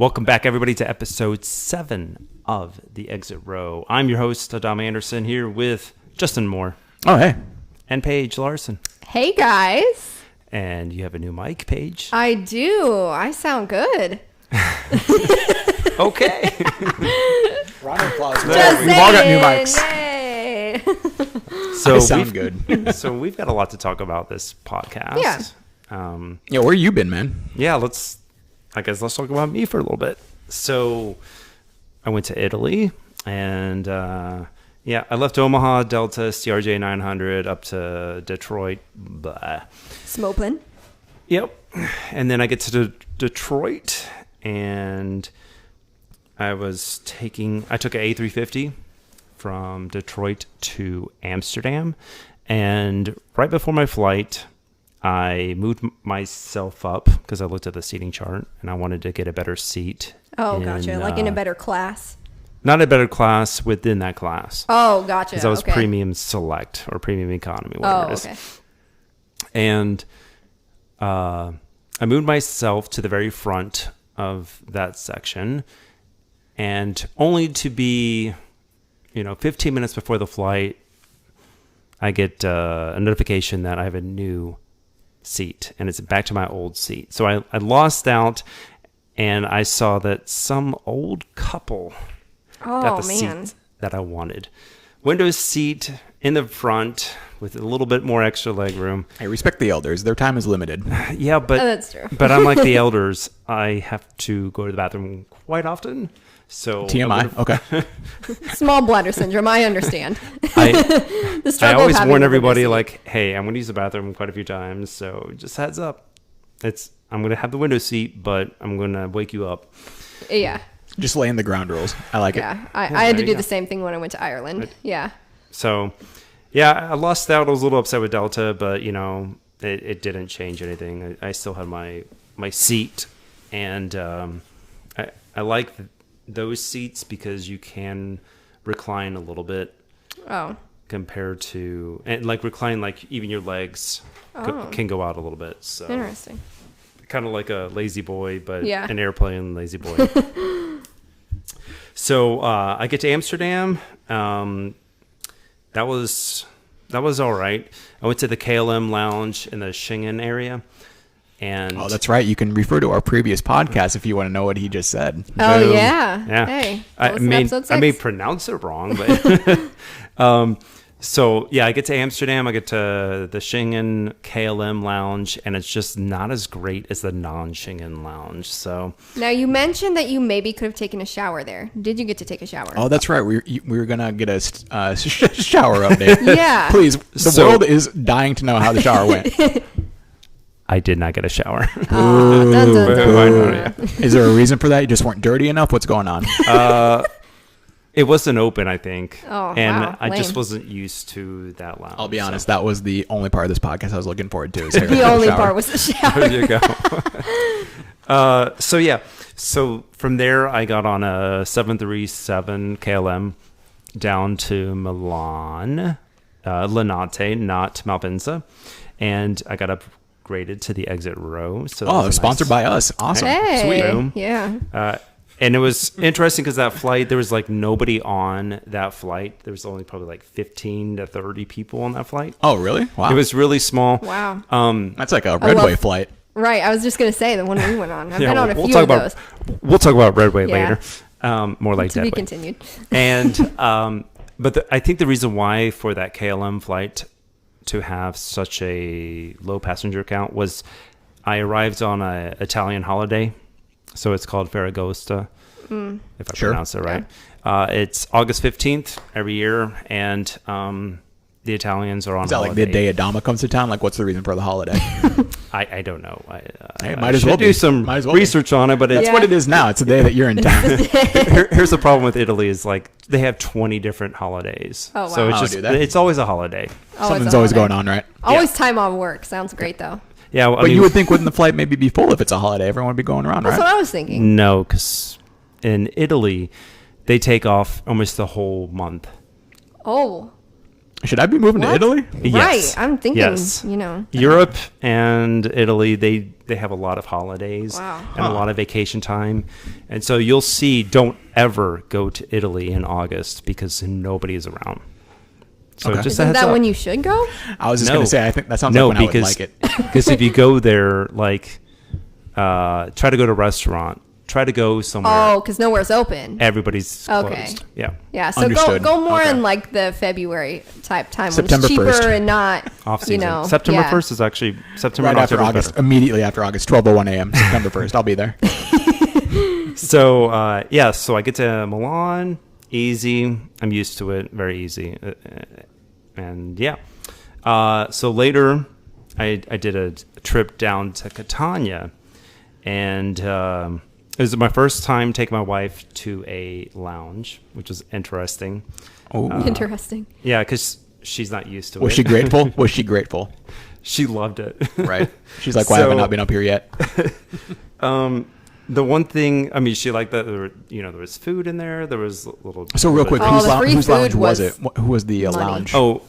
Welcome back, everybody, to episode 7 of The Exit Row. I'm your host, Adama Anderson, here with Justin Moore. Oh, hey. And Paige Larson. Hey, guys. And you have a new mic, Paige. I do. I sound good. Okay. Round of applause. Just We've all got new mics. Yay. So I sound good. So we've got a lot to talk about this podcast. Yeah. Yeah, where you been, man? Yeah, let's talk about me for a little bit. So I went to Italy, and I left Omaha, Delta, CRJ 900 up to Detroit. Blah. Smopin. Yep. And then I get to Detroit, and I took an A350 from Detroit to Amsterdam. And right before my flight, I moved myself up because I looked at the seating chart and I wanted to get a better seat. Oh, gotcha. Like in a better class? Not a better class within that class. Oh, gotcha. Because I was premium select or premium economy, whatever it is. Okay. And I moved myself to the very front of that section, and only to be, 15 minutes before the flight, I get a notification that I have a new seat, and it's back to my old seat. So I lost out, and I saw that some old couple got the seat that I wanted. Window seat in the front with a little bit more extra leg room. Hey, respect the elders. Their time is limited. Yeah, but that's true. But unlike the elders, I have to go to the bathroom quite often. So TMI. Okay. Small bladder syndrome. I understand. I I always warn everybody, like, hey, I'm going to use the bathroom quite a few times, so just heads up. I'm going to have the window seat, but I'm going to wake you up. Yeah. Just laying the ground rules. I like it. I had to do the same thing when I went to Ireland. Yeah. So, yeah, I lost out. I was a little upset with Delta, but, it didn't change anything. I still had my seat, and I like those seats because you can recline a little bit. Oh. Compared to, and recline, even your legs can go out a little bit. So interesting. Kind of like a lazy boy, but yeah. an airplane lazy boy. So I get to Amsterdam. That was all right. I went to the KLM lounge in the Schengen area. And that's right. You can refer to our previous podcast if you want to know what he just said. Oh, boom. yeah. Hey, I may pronounce it wrong, but so yeah, I get to Amsterdam. I get to the Schengen KLM lounge, and it's just not as great as the non-Schengen lounge. So now you mentioned that you maybe could have taken a shower there. Did you get to take a shower? Oh, that's right. We were gonna get a shower update. Yeah. Please. The world is dying to know how the shower went. I did not get a shower. Oh, dun, dun, dun. Is there a reason for that? You just weren't dirty enough? What's going on? It wasn't open, I think. Oh, and wow. I just Lame. wasn't used to that lounge. I'll be honest. That was the only part of this podcast I was looking forward to. The only part was the shower. There you go. So from there, I got on a 737 KLM down to Milan, Linate, not Malpensa, and I got upgraded to the exit row. So sponsored by us. Awesome. Hey, sweet. Boom. Yeah. And it was interesting because that flight, there was nobody on that flight. There was only probably 15 to 30 people on that flight. Oh, really? Wow. It was really small. Wow. That's like a Redway flight. Right. I was just going to say the one we went on. I've been on a few of those. We'll talk about Redway later. More like to Deadway. be continued. And but I think the reason why for that KLM flight to have such a low passenger count was I arrived on an Italian holiday. So it's called Ferragosto, if I pronounce it right. Yeah. It's August 15th every year, and the Italians are on holiday. Is that like the day Adama comes to town? What's the reason for the holiday? I don't know. Hey, might as well do some research on it, but that's what it is now. It's the day that you're in town. Here's the problem with Italy is they have 20 different holidays. Oh, wow. So it's always a holiday. Something's always going on, right? Always time off work. Sounds great, though. Yeah, but you would think wouldn't the flight maybe be full if it's a holiday? Everyone would be going around, right? That's what I was thinking. No, because in Italy, they take off almost the whole month. Oh. Should I be moving to Italy? Yes. Right. I'm thinking, Yes. Europe and Italy, they have a lot of holidays Wow. and a lot of vacation time. And so you'll see, don't ever go to Italy in August because nobody is around. So Okay. just a Isn't heads that up. when you should go? I was just No. going to say, I think that sounds No, like when I would because like it. because if you go there, like, try to go to a restaurant, try to go somewhere. Oh, because nowhere's open. Everybody's Okay. closed. Yeah. Yeah, so Understood. go more Okay. in like the February type time September when it's cheaper 1st. and not Off season. You know, September yeah. 1st is actually September Right and after October is August, better. immediately after August, 12:01 a.m., September 1st. I'll be there. So so I get to Milan, easy. I'm used to it, very easy, and yeah. So later, I did a trip down to Catania, and it was my first time taking my wife to a lounge, which was interesting. Oh, Interesting. Yeah, because she's not used to it. was she grateful? Was she grateful? She loved it. Right. She's like, why have I So- not been up here yet? The one thing, I mean, she liked that there was food in there. There was little. So real quick, Oh, whose, the free whose lounge food was was it? Who was the money. lounge? Oh,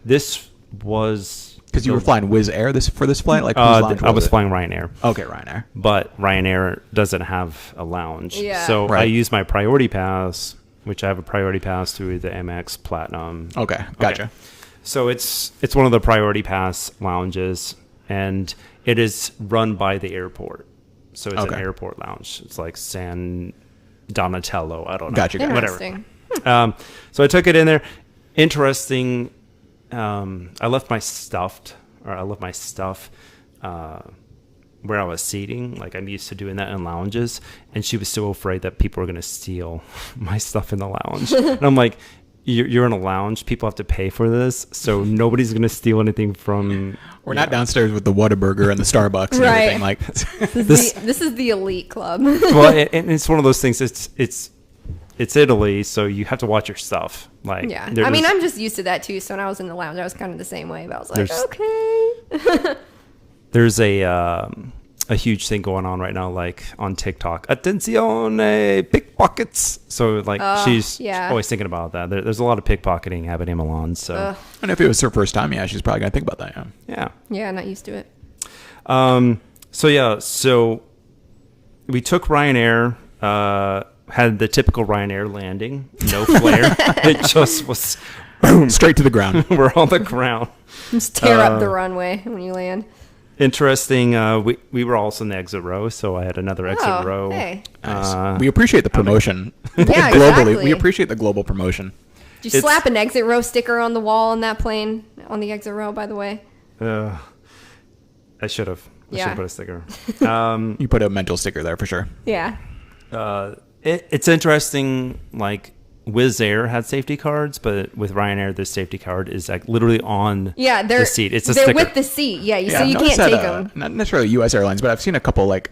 this was Because you were flying WizzAir for this flight? Like, whose lounge I was it? flying RyanAir, Okay, RyanAir. but RyanAir doesn't have a lounge. Yeah. So I Right. used my priority pass, which I have a priority pass through the Amex Platinum. Okay, gotcha. So it's one of the priority pass lounges, and it is run by the airport. So it's Okay. an airport lounge. It's like San Donatello. I don't know. Gotcha, gotcha. Whatever. Interesting. So I took it in there. Interesting. I left my stuff where I was seating. Like, I'm used to doing that in lounges, and she was so afraid that people were going to steal my stuff in the lounge. And I'm like, you're in a lounge. People have to pay for this, so nobody's going to steal anything from. We're not downstairs with the Whataburger and the Starbucks and Right. everything. Like, This is the elite club. Well, and it's one of those things. It's Italy, so you have to watch your stuff. Like, Yeah. there I mean, was- I'm just used to that too. So when I was in the lounge, I was kind of the same way. But I was like, There's- okay. there's a huge thing going on right now, like on TikTok. Attenzione, pickpockets. So like she's yeah. always thinking about that. There's a lot of pickpocketing happening in Milan. So Ugh. and if it was her first time, yeah, she's probably going to think about that. Yeah. yeah. Yeah, not used to it. So we took RyanAir. Had the typical RyanAir landing, no flare. It just was Straight to the ground. we're on the ground. Just tear up the runway when you land. Interesting. We were also in the exit row, so I had another exit Oh, row. hey. Nice. We appreciate the promotion. Yeah, Globally, exactly. we appreciate the global promotion. Did you It's- slap an exit row sticker on the wall on that plane? On the exit row, by the way. I should have. I should Yeah. have put a sticker. You put a mental sticker there for sure. Yeah. It's interesting. Like, WizzAir had safety cards, but with RyanAir, the safety card is like literally on Yeah, they're the seat. It's a they're sticker. with the seat. Yeah, so I've you noticed can't that, take them. Not necessarily U.S. airlines, but I've seen a couple like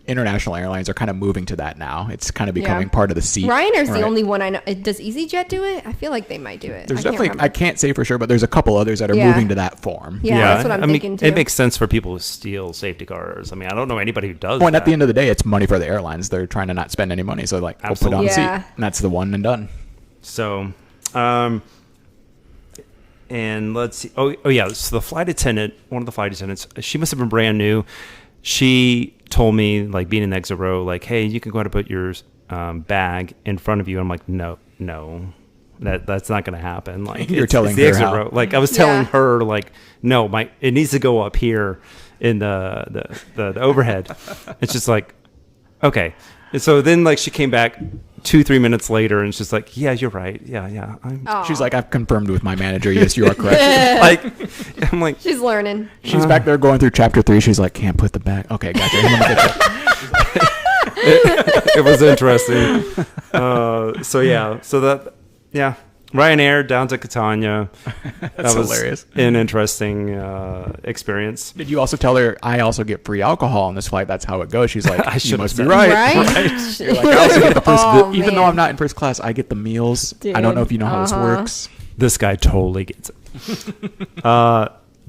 international airlines are kind of moving to that now. It's kind of becoming part of the seat. Ryanair's Right. the only one I know. Does EasyJet do it? I feel like they might do it. There's I can't definitely, remember. I can't say for sure, but there's a couple others that are Yeah. moving to that form. Yeah, that's what I'm thinking, too. It makes sense for people who steal safety cards. I mean, I don't know anybody who does. Well, and that. at the end of the day, it's money for the airlines. They're trying to not spend any money, so like, we'll put it on the seat, Absolutely. Yeah. and that's the one and done. So, and let's see. Oh yeah. So the flight attendant, one of the flight attendants, she must have been brand new. She told me, like, being in the exit row, like, hey, you can go ahead and put your bag in front of you. I'm like, no, that's not going to happen. Like, You're telling the her exit how. row. Like, I was telling Yeah. her, like, no, it needs to go up here in the overhead. It's just like, okay. And so then, like, she came back 2-3 minutes later, and she's like, yeah, you're right. Yeah. She's like, I've confirmed with my manager. Yes, you are correct. Like, I'm like, She's learning. She's back there going through chapter 3. She's like, can't put the bag. Okay, gotcha. Let me get that. it was interesting. RyanAir down to Catania. That's that was hilarious. An interesting experience. Did you also tell her I also get free alcohol on this flight? That's how it goes. She's like, I you should've must be said- right. Right? You're like, I also get the first, Oh, even though man. I'm not in first class, I get the meals. I don't know if you know how this works. This guy totally gets it.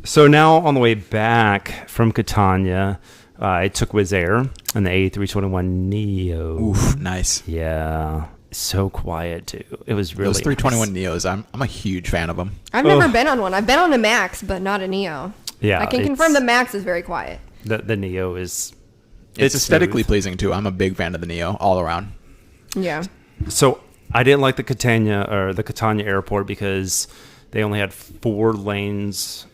So now on the way back from Catania, I took WizzAir and the A321neo. Oof, nice. Yeah. so quiet too. It was really Those 321 Neos, I'm a huge fan of them. I've never been on one. I've been on a Max, but not a Neo. Yeah, I can confirm the Max is very quiet. The Neo is. It's aesthetically smooth. pleasing too. I'm a big fan of the Neo all around. Yeah. So I didn't like the Catania airport because they only had 4 lanes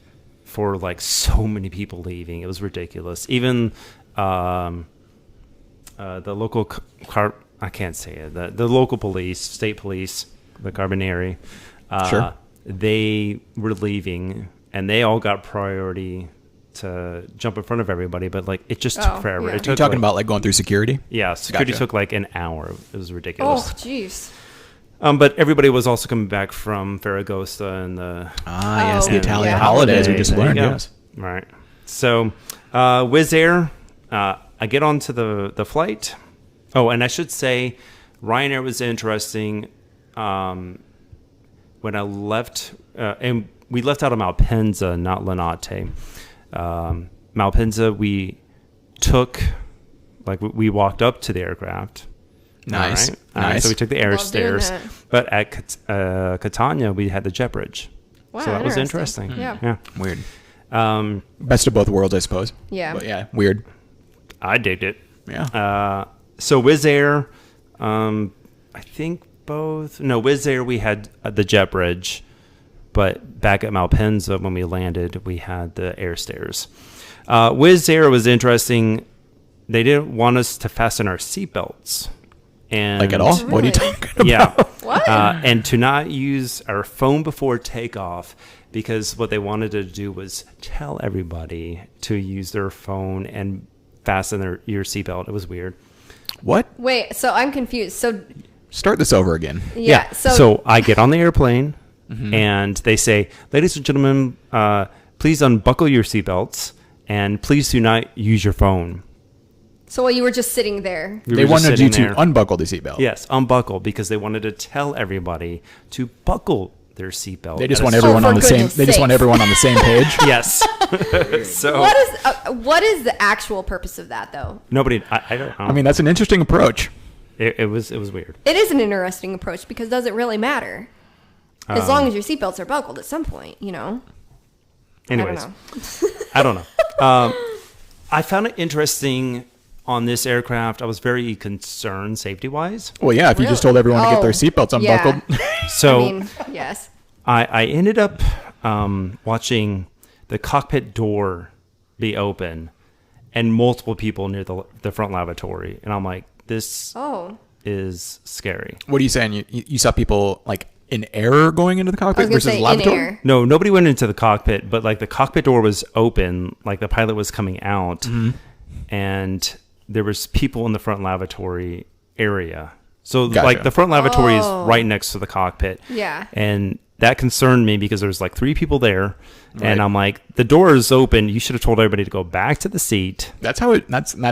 for like so many people leaving. It was ridiculous. Even the local I can't say it. The local police, state police, the Carabinieri, Sure. they were leaving and they all got priority to jump in front of everybody, but like it just took forever. Yeah. It took You're talking like, about like going through security? yeah, security Gotcha. took like an hour. It was Oh, ridiculous. jeez. But everybody was also coming back from Ferragosta and the Yes, the Oh, Italian yeah. holidays we just There you learned. go. Yes. Right. So, WizzAir, I get onto the flight. Oh, and I should say, RyanAir was interesting. When I left, and we left out of Malpensa, not Linate. Malpensa, we took, like, we walked up to the aircraft. Nice. All right. Nice. So we took the air Love doing stairs. that. But at Catania, we had the jet bridge. Wow, So that was interesting. interesting. Yeah. Weird. Yeah. Best of both worlds, I suppose. Yeah. But yeah, weird. I digged it. Yeah. So WizzAir, I think both. No, WizzAir, we had the jet bridge. But back at Malpensa, when we landed, we had the air stairs. WizzAir was interesting. They didn't want us to fasten our seatbelts. And Like at all? Really? What are you talking about? Yeah. What? And to not use our phone before takeoff, because what they wanted to do was tell everybody to use their phone and fasten your seatbelt. It was weird. What? Wait, so I'm confused. So, Start this over again. yeah. So I get on the airplane and they say, ladies and gentlemen, please unbuckle your seatbelts and please do not use your phone. So while you were just sitting there. We They were just wanted you sitting to there. unbuckle the seatbelt. Yes, unbuckle, because they wanted to tell everybody to buckle their seatbelt. They just at want a everyone for on the same. goodness They just want sakes. everyone on the same page. Yes. So What is the actual purpose of that, though? nobody. I don't know. I mean, that's an interesting approach. it was weird. It is an interesting approach because does it really matter? As long as your seatbelts are buckled at some point, you know. Anyways, I don't know. I don't know. I found it interesting on this aircraft. I was very concerned safety wise. Well, yeah, if you just Really? told everyone to get their Oh, seatbelts unbuckled. yeah. So I mean, yes. I ended up watching the cockpit door be open and multiple people near the front lavatory, and I'm like, this Oh. is scary. What are you saying? You saw people like in error going into the I was cockpit going to versus say in lavatory? air. No, nobody went into the cockpit, but like the cockpit door was open, like the pilot was coming out, Mm-hmm. and there was people in the front lavatory area. So Gotcha. like the front lavatory Oh. is right next to the cockpit. Yeah. And that concerned me because there's like 3 people there, Right. and I'm like, the door is open. You should have told everybody to go back to the seat. That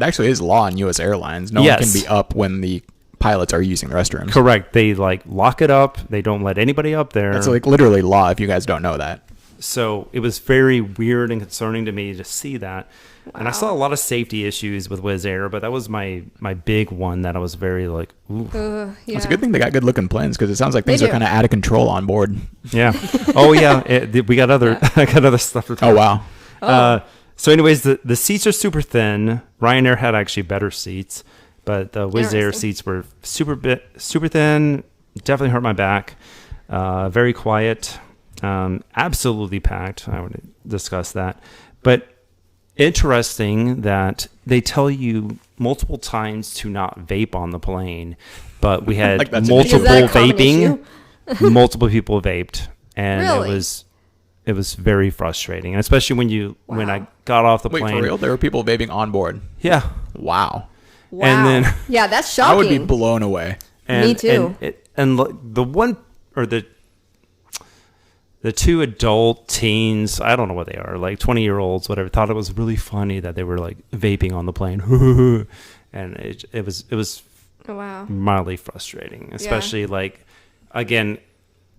actually is law in U.S. airlines. No one Yes. can be up when the pilots are using the restrooms. Correct. They like lock it up. They don't let anybody up there. That's like literally law if you guys don't know that. So it was very weird and concerning to me to see that. And I saw a lot of safety issues with WizzAir, but that was my big one that I was very like, ooh. Yeah. It's a good thing they got good looking planes because it sounds like things They are do. kind of out of control on board. Yeah. Oh, yeah. We got other I got other stuff to talk Oh, wow. So anyways, the seats are super thin. RyanAir had actually better seats, but the WizzAir Interesting. seats were super thin. Definitely hurt my back. Very quiet. Absolutely packed. I would discuss that. But interesting that they tell you multiple times to not vape on the plane, but we had Like that's multiple Is that a common vaping. issue? Multiple people vaped, and Really? it was very frustrating, and especially when I got off the Wait, plane. for real? There were people vaping on board. Yeah, Wow. Wow. And then- yeah, that's I shocking. would be blown away. and, Me too. And the one or the 2 adult teens, I don't know what they are, like 20-year-olds, whatever, thought it was really funny that they were like vaping on the plane, and it was Oh, wow. mildly frustrating, especially like, again,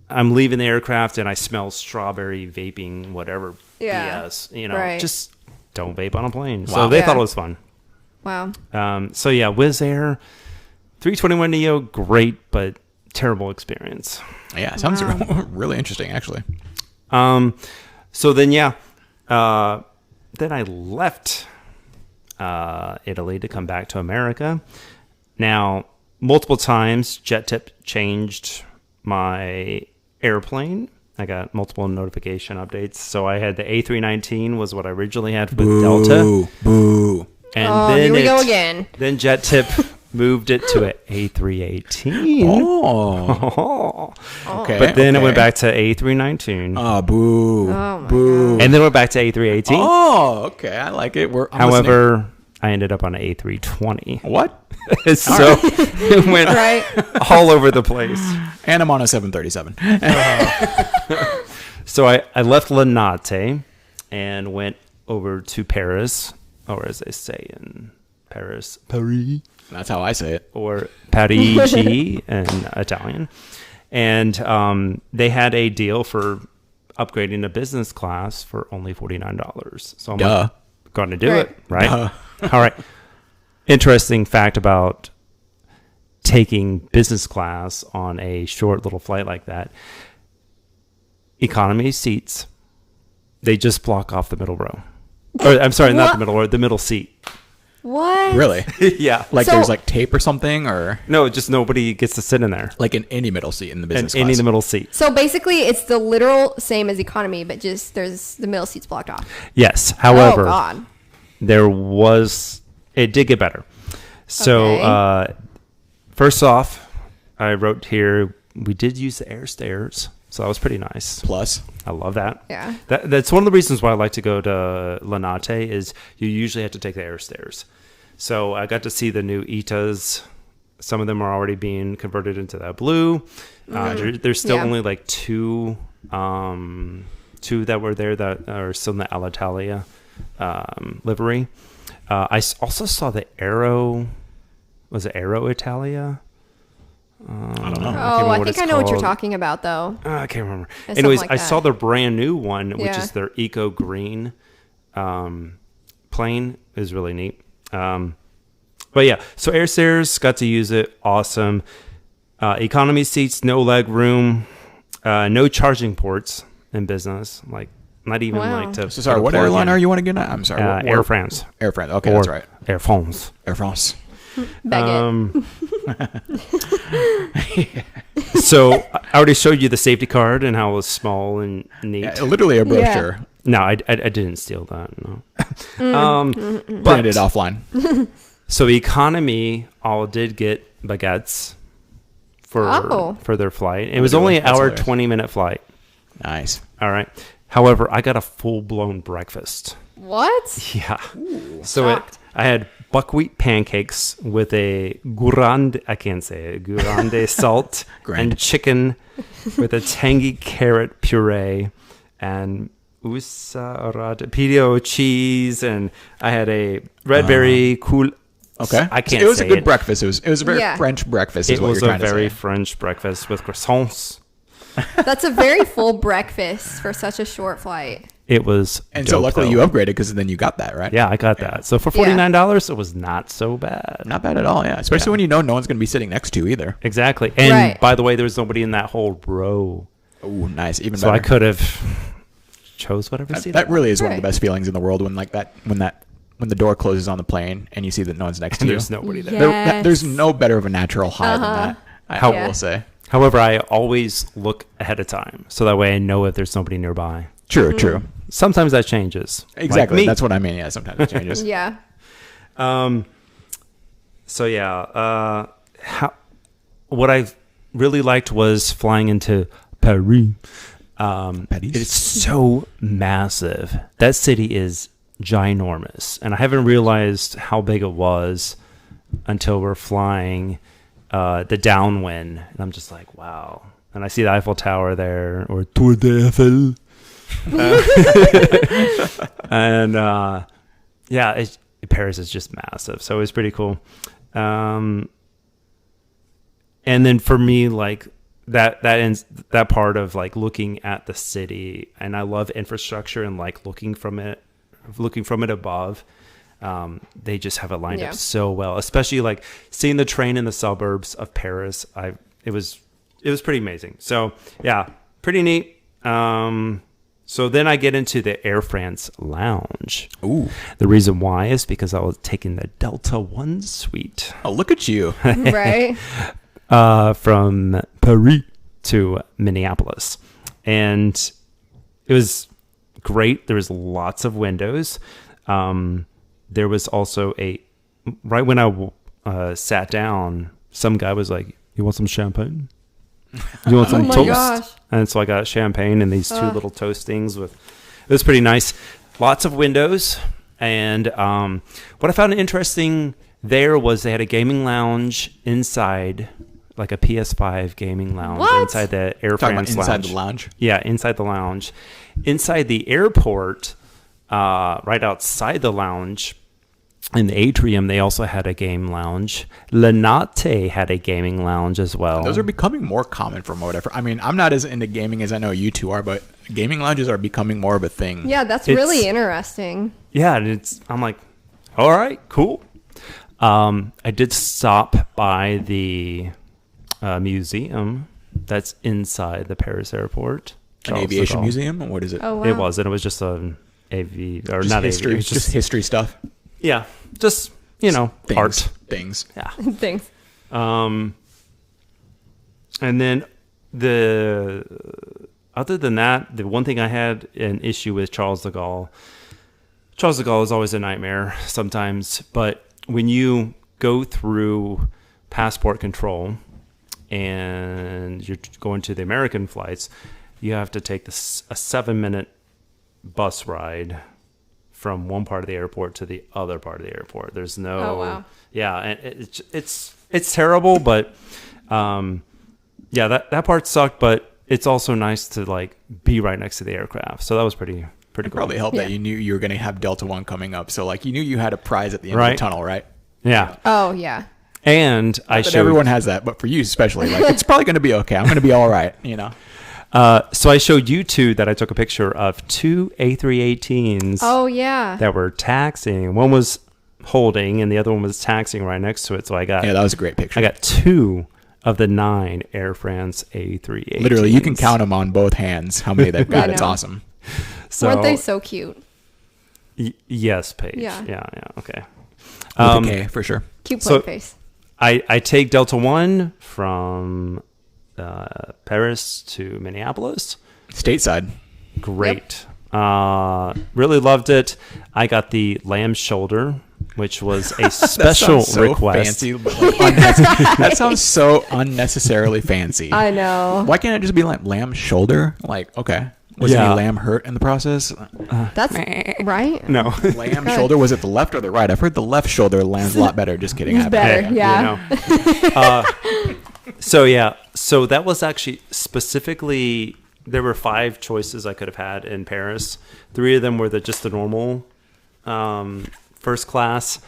I'm leaving the aircraft and I smell strawberry vaping, whatever Yeah. BS, you know, Right. just don't vape on a plane. Wow. So they Yeah. thought it was fun. Wow. So yeah, WizzAir, 321neo, great, but terrible experience. Yeah, it sounds really interesting, actually. So then, then I left Italy to come back to America. Now, multiple times, JetTip changed my airplane. I got multiple notification updates. So I had the A319 was what I originally had with Delta. Boo. And then here we go again. Then JetTip moved it to an A318. Oh. Okay. But then it went back to A319. Oh, boo. Oh, my Boo. And then it went back to A318. Oh, okay. I like it. I'm However, listening. I ended up on an A320. What? So it went all over the place. And I'm on a 737. So I left Linate and went over to Paris, or as they say in Paris. That's how I say it. Or Parigi in Italian. And they had a deal for upgrading to business class for only $49. So I'm like, going to do it, right? All right. Interesting fact about taking business class on a short little flight like that. Economy seats, they just block off the middle row. Or, I'm sorry, not the middle row, the middle seat. What? Really? Yeah. Like So- there's like tape or something, or No, just nobody gets to sit in there. like in any middle seat in the business Any class. of the middle seat. So basically, it's the literal same as economy, but just there's the middle seats blocked off. Yes. However, Oh God. it did get better. So, Okay. First off, I wrote here, we did use the air stairs. So that was pretty nice. Plus. I love that. Yeah. That's one of the reasons why I like to go to Linate is you usually have to take the air stairs. So I got to see the new ITAs. Some of them are already being converted into that blue. There's still only like two that were there that are still in the Alitalia livery. I also saw the Aero. Was it Aero Italia? I don't know. Oh, I think it's I know what you're called. talking about, though. I can't remember. It's Anyways, something like I saw that. the brand new one, which Yeah. is their Eco Green plane. Is really neat. But yeah, so air stairs, got to use it. Awesome. Economy seats, no leg room, no charging ports in business. Like not even Wow. like to. So sorry, what airline are you on again? I'm sorry. Air France. Air France. Okay, Or that's right. Air France. Air France. Baguette. So I already showed you the safety card and how it was small and neat. Yeah, literally a brochure. No, I didn't steal that. No. Branded offline. So economy all did get baguettes for their flight. It was only an That's hour, hilarious. 20-minute flight. Nice. All right. However, I got a full-blown breakfast. What? Yeah. shocked. I had buckwheat pancakes with a grande, I can't say it, grande salt and chicken with a tangy carrot puree and pideo cheese, and I had a red berry cool. Okay. I can't. It was say a good it. breakfast. It was a very French breakfast. Is It what was you're a trying very to say. French breakfast with croissants. That's a very full breakfast for such a short flight. It was, And so dope, luckily though. you upgraded because then you got that, right? Yeah, I got that. So for $49, it was not so bad. Not bad at all. Yeah. Especially when you know no one's going to be sitting next to you either. Exactly. And Right. by the way, there was nobody in that whole row, Oh, nice. Even so better. I could have chose whatever seat. That really is one of the Right. best feelings in the world when the door closes on the plane and you see that no one's next to and you. there's nobody there. Yeah. There's no better of a natural high than that. I Yeah. will say. However, I always look ahead of time, so that way I know if there's nobody nearby. True. True. Sometimes that changes. Exactly. Like me. That's what I mean. Yeah. Sometimes it changes. Yeah. So yeah, what I really liked was flying into Paris. Paris? It's so massive. That city is ginormous, and I haven't realized how big it was until we're flying the downwind, and I'm just like, wow. And I see the Eiffel Tower there, or Tour d'Eiffel. And Paris is just massive, so it was pretty cool. And then for me, like that ends that part of like looking at the city, and I love infrastructure and like looking from it above. They just have it lined Yeah. up so well, especially like seeing the train in the suburbs of Paris. It was pretty amazing. So yeah, pretty neat. So then I get into the Air France lounge. Ooh. The reason why is because I was taking the Delta One suite Oh, look at you. Right. from Paris to Minneapolis, and it was great. There was lots of windows. There was also right when I sat down, some guy was like, "You want some champagne? You want some Oh my toast?" gosh. And so I got champagne and these two little toastings it was pretty nice. Lots of windows. And what I found interesting there was they had a gaming lounge inside, like a PS5 gaming lounge What? inside the Air Talking about France inside lounge. the lounge. Yeah, inside the lounge. Inside the airport, right outside the lounge, in the atrium, they also had a game lounge. Lenate had a gaming lounge as well. Those are becoming more common from whatever. I mean, I'm not as into gaming as I know you two are, but gaming lounges are becoming more of a thing. Yeah, that's It's- really interesting. Yeah, and I'm like, all right, cool. I did stop by the museum that's inside the Paris airport. An Charles de aviation Gaulle. museum? What is it? Oh wow. It was, and it was just an or Just not history, aviation. It was just history stuff. yeah, just Things. art. Things. Yeah. Thanks. And then other than that, the one thing I had an issue with Charles de Gaulle. Charles de Gaulle is always a nightmare sometimes, but when you go through passport control and you're going to the American flights, you have to take a 7-minute bus ride from one part of the airport to the other part of the airport. There's no, Oh, wow. yeah, and it's terrible, but yeah, that part sucked, but it's also nice to like be right next to the aircraft. So that was pretty It cool. probably helped that Yeah. you knew you were going to have Delta One coming up. So like you knew you had a prize at the end of Right. the tunnel, right? Yeah, Oh yeah. and I But showed everyone has that, but for you especially, like it's probably going to be okay. I'm going to be all right, you know. so I showed you two that I took a picture of two A318s Oh yeah. that were taxiing. One was holding, and the other one was taxiing right next to it. So I got Yeah, that was a great picture. I got 2 of the 9 Air France A318s. Literally, you can count them on both hands. How many they've got? I It's know. awesome. So, Weren't they so cute? yes, Paige. Yeah. Yeah. Okay. With a K, for sure. Cute So- plain face. I take Delta One from Paris to Minneapolis. Stateside. Great. Really loved it. I got the lamb shoulder, which was a special That sounds so request. fancy, but like that sounds so unnecessarily fancy. I know. Why can't it just be like lamb shoulder? Like, okay. Was Yeah. any lamb hurt in the process? That's right. No. Lamb shoulder, was it the left or the right? I've heard the left shoulder lands a lot better. Just kidding. It's better. Hey, Yeah. you know. So that was actually specifically, there were 5 choices I could have had in Paris. 3 of them were just the normal first class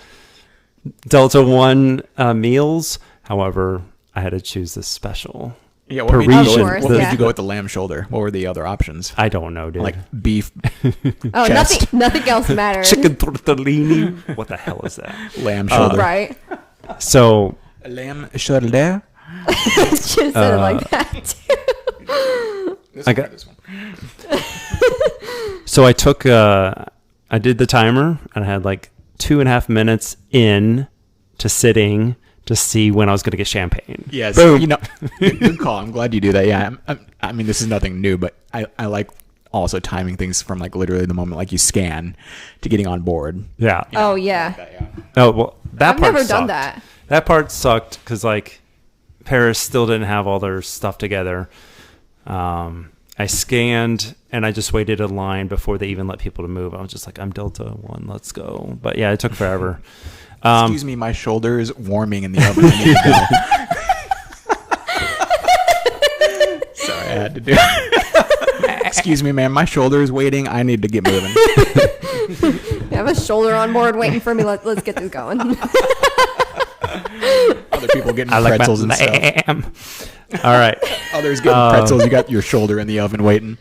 Delta One meals. However, I had to choose the special. Yeah, what made you Parisian. go with, what made Yeah. you go with the lamb shoulder? What were the other options? I don't know, dude. Like beef, Oh, chest. nothing else matters. chicken tortellini. What the hell is that? lamb shoulder. Right. So Lamb shoulder. Should have said it like that too. This I one or got- this one. So I took, I did the timer, and I had like 2.5 minutes in to sitting to see when I was going to get champagne. Yes, Boom. you know, good call. I'm glad you do that. Yeah, I mean, this is nothing new, but I like also timing things from like literally the moment like you scan to getting on board. Yeah. Oh yeah. Yeah. Oh, well, that I've part never sucked. done that. That part sucked because like Paris still didn't have all their stuff together. I scanned and I just waited in line before they even let people to move. I was just like, I'm Delta One, let's go. But yeah, it took forever. Excuse me, my shoulder is warming in the oven. I need to go. Sorry, I had to do it. Excuse me, ma'am. My shoulder is waiting. I need to get moving. I have a shoulder on board waiting for me. Let's get this going. Other people getting I like pretzels my and stuff. lamb. All right. Others getting pretzels. You got your shoulder in the oven waiting.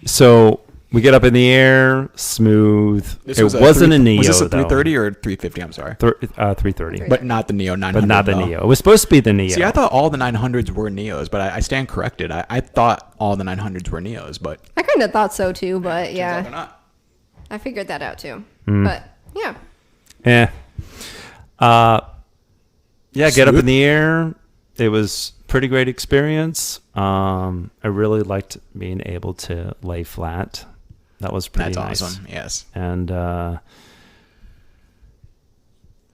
So We get up in the air, smooth. It wasn't a Neo, was this a though. 330 or 350? I'm sorry. 330. But not the Neo 900. But not the though. Neo. It was supposed to be the Neo. See, I thought all the 900s were Neos, but I stand corrected. I thought all the 900s were Neos, but I kind of thought so too, but turns out yeah, they're not. I figured that out too. But yeah, Get up Smooth? in the air. It was pretty great experience. I really liked being able to lay flat. That was pretty That's nice. awesome. Yes. And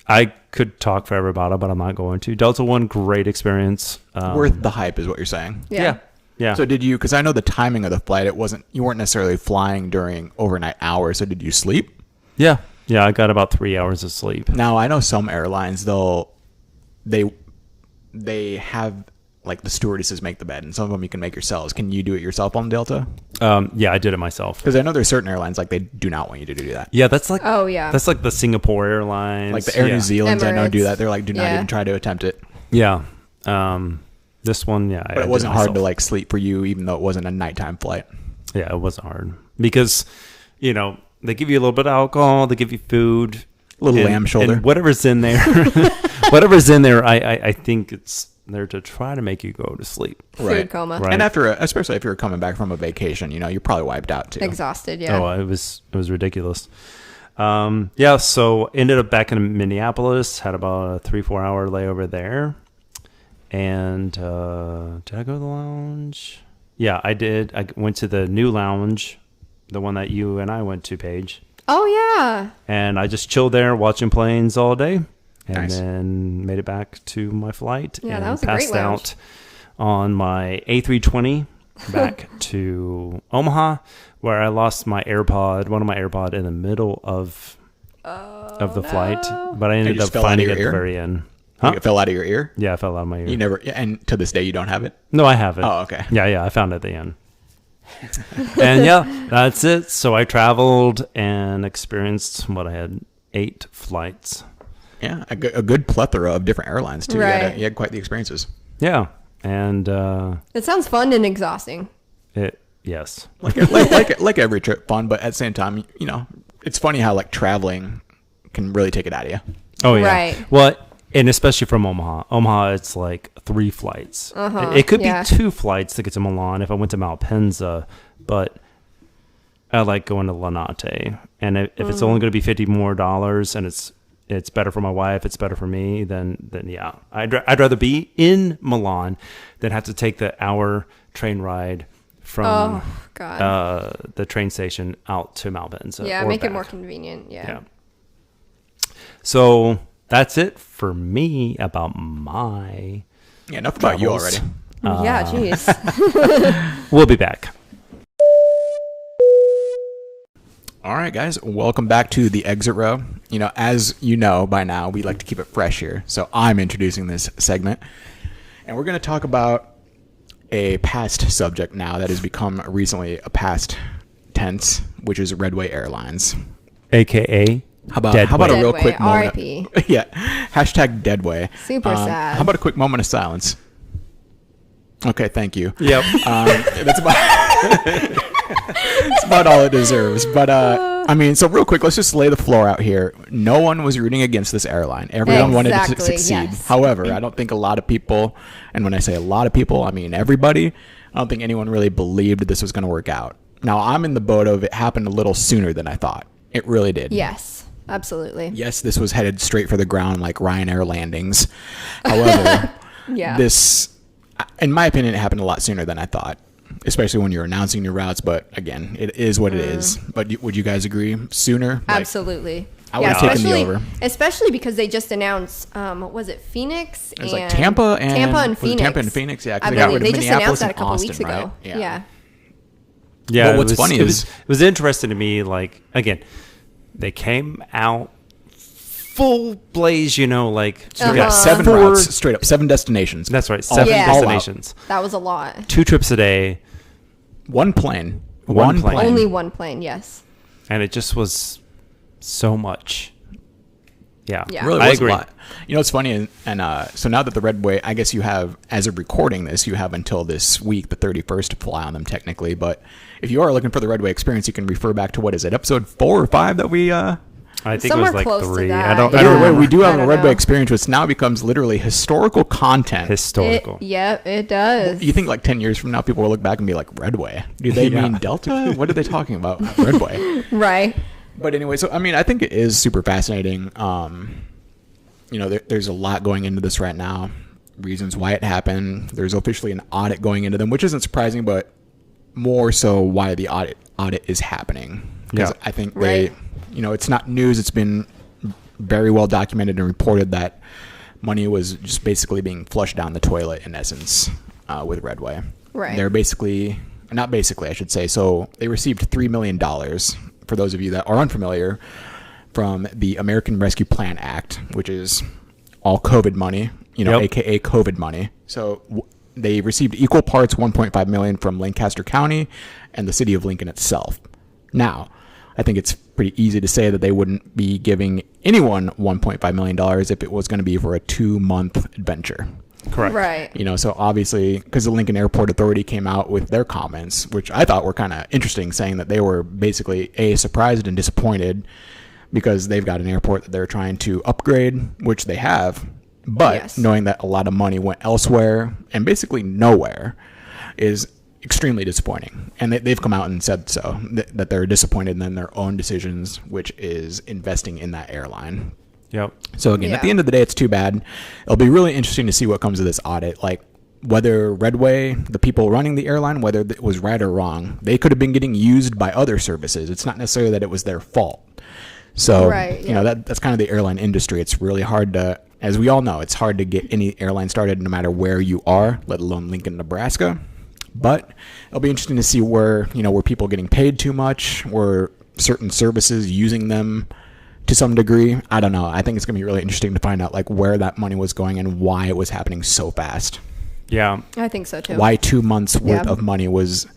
I could talk forever about it, but I'm not going to. Delta One, great experience. Worth the hype is what you're saying. yeah. Yeah. So did you, because I know the timing of the flight, you weren't necessarily flying during overnight hours, so did you sleep? Yeah. I got about 3 hours of sleep. Now, I know some airlines, they have, like, the stewardesses make the bed, and some of them you can make yourselves. Can you do it yourself on Delta? Yeah, I did it myself. Because I know there's certain airlines, like, they do not want you to do that. Yeah, that's like that's like the Singapore Airlines. Like the Air New Zealand's, I know, do Emirates. that. They're like, do not Yeah. even try to attempt it. Yeah. This one, I But did it wasn't hard to, myself. like, sleep for you, even though it wasn't a nighttime flight. Yeah, it wasn't hard because, they give you a little bit of alcohol, they give you food, Little lamb shoulder. and whatever's in there. Whatever's in there, I think it's there to try to make you go to sleep. food coma, Right. And especially if you're coming back from a vacation, you're probably wiped out too. exhausted. Yeah. Oh, it was ridiculous. So ended up back in Minneapolis, had about a 3-4 hour layover there. And did I go to the lounge? Yeah, I did. I went to the new lounge, the one that you and I went to, Paige. Oh yeah. And I just chilled there watching planes all day. And Nice. then made it back to my flight. Yeah, and that was a great passed lounge. out on my A320 back to Omaha, where I lost one of my AirPod in the middle of the flight. But I ended just up fell out of finding your it at the ear? very end. Like, it fell out of your ear? Yeah, it fell out of my ear. You never, and to this day, you don't have it? No, I have it. Oh, okay. Yeah, I found it at the end. And that's it. So I traveled and experienced I had 8 flights. Yeah, a good plethora of different airlines, too. Right. You had quite the experiences. Yeah. And It sounds fun and exhausting. yes. Like every trip, fun, but at the same time, it's funny how, like, traveling can really take it out of you. Oh, yeah. Right. Well, and especially from Omaha. Omaha, it's like 3 flights. It could be 2 flights to get to Milan if I went to Malpensa, but I like going to Linate. And if it's only going to be $50 more and it's better for my wife, it's better for me, then yeah. I'd rather be in Milan than have to take the hour train ride from the train station out to Malpensa. Yeah, or make it back. more convenient. Yeah. So that's it for me about my Yeah, enough about you travels. already. Yeah, jeez. We'll be back. All right, guys, welcome back to the exit row. As you know by now, we like to keep it fresh here. So I'm introducing this segment. And we're going to talk about a past subject now that has become recently a past tense, which is Redway Airlines. AKA How about a real Deadway, quick moment? RIP. Yeah, hashtag Deadway. Super sad. How about a quick moment of silence? Okay, thank you. Yep. That's about it's about all it deserves. But so real quick, let's just lay the floor out here. No one was rooting against this airline. Everyone wanted it to Exactly, succeed. yes. However, I don't think a lot of people, and when I say a lot of people, I mean everybody, I don't think anyone really believed this was going to work out. Now, I'm in the boat of it happened a little sooner than I thought. It really did. Yes, absolutely. Yes, this was headed straight for the ground like RyanAir landings. However, Yeah. this, in my opinion, it happened a lot sooner than I thought, especially when you're announcing new routes. But again, it is what it is. But would you guys agree sooner? Like, Absolutely. I would have taken the over. Especially because they just announced, was it Phoenix? It was like Tampa and was it Phoenix. Tampa and Phoenix, yeah. 'cause I they got believe rid of they just Minneapolis announced that a and couple Austin, weeks ago. right? Yeah. Yeah. But what's funny is- it was interesting to me. Like, again, they came out full blaze. You We got Uh-huh. 7 routes, straight up, 7 destinations. That's right. All- 7 Yeah. all out. destinations, That was a lot. 2 trips a day, One plane. One plane. Only one plane, yes. and it just was so much. Yeah. Yeah. Really I was agree. a lot. You know, it's funny, and so now that the Redway, I guess you have, as of recording this, you have until this week, the 31st, to fly on them technically. But if you are looking for the Redway experience, you can refer back to, what is it, episode 4 or 5 that we... I think Somewhere it was like close to 3. that, I don't yeah. Either way, remember. we do have I a don't Redway know. experience, which now becomes literally historical content. Historical. It does. You think like 10 years from now, people will look back and be like, Redway? Do they Yeah. mean Delta? What are they talking about? Redway. Right. But anyway, so I mean, I think it is super fascinating. You know, there's a lot going into this right now. Reasons why it happened. There's officially an audit going into them, which isn't surprising, but more so why the audit is happening. Because Yeah. I think Right. you know, it's not news. It's been very well documented and reported that money was just basically being flushed down the toilet, in essence, with Redway. Right. They're basically, not basically, I should say. So they received $3 million, for those of you that are unfamiliar, from the American Rescue Plan Act, which is all COVID money, you know, Yep. AKA COVID money. So they received equal parts, $1.5 million from Lancaster County and the city of Lincoln itself. Now, I think it's pretty easy to say that they wouldn't be giving anyone $1.5 million if it was going to be for a 2-month adventure. Correct. Right. You know, so obviously, because the Lincoln Airport Authority came out with their comments, which I thought were kind of interesting, saying that they were basically surprised and disappointed because they've got an airport that they're trying to upgrade, which they have, but Yes. knowing that a lot of money went elsewhere and basically nowhere is extremely disappointing. And they've come out and said so, that they're disappointed in their own decisions, which is investing in that airline. Yep. So again, at the Yeah. end of the day, it's too bad. It'll be really interesting to see what comes of this audit. Like whether Redway, the people running the airline, whether it was right or wrong, they could have been getting used by other services. It's not necessarily that it was their fault. So, Right, you know, yeah. that's kind of the airline industry. It's really hard to, as we all know, it's hard to get any airline started no matter where you are, let alone Lincoln, Nebraska. But it'll be interesting to see where, you know, were people getting paid too much? Were certain services using them to some degree? I don't know. I think it's going to be really interesting to find out like where that money was going and why it was happening so fast. Yeah. I think so too. Why 2 months worth Yeah. of money was,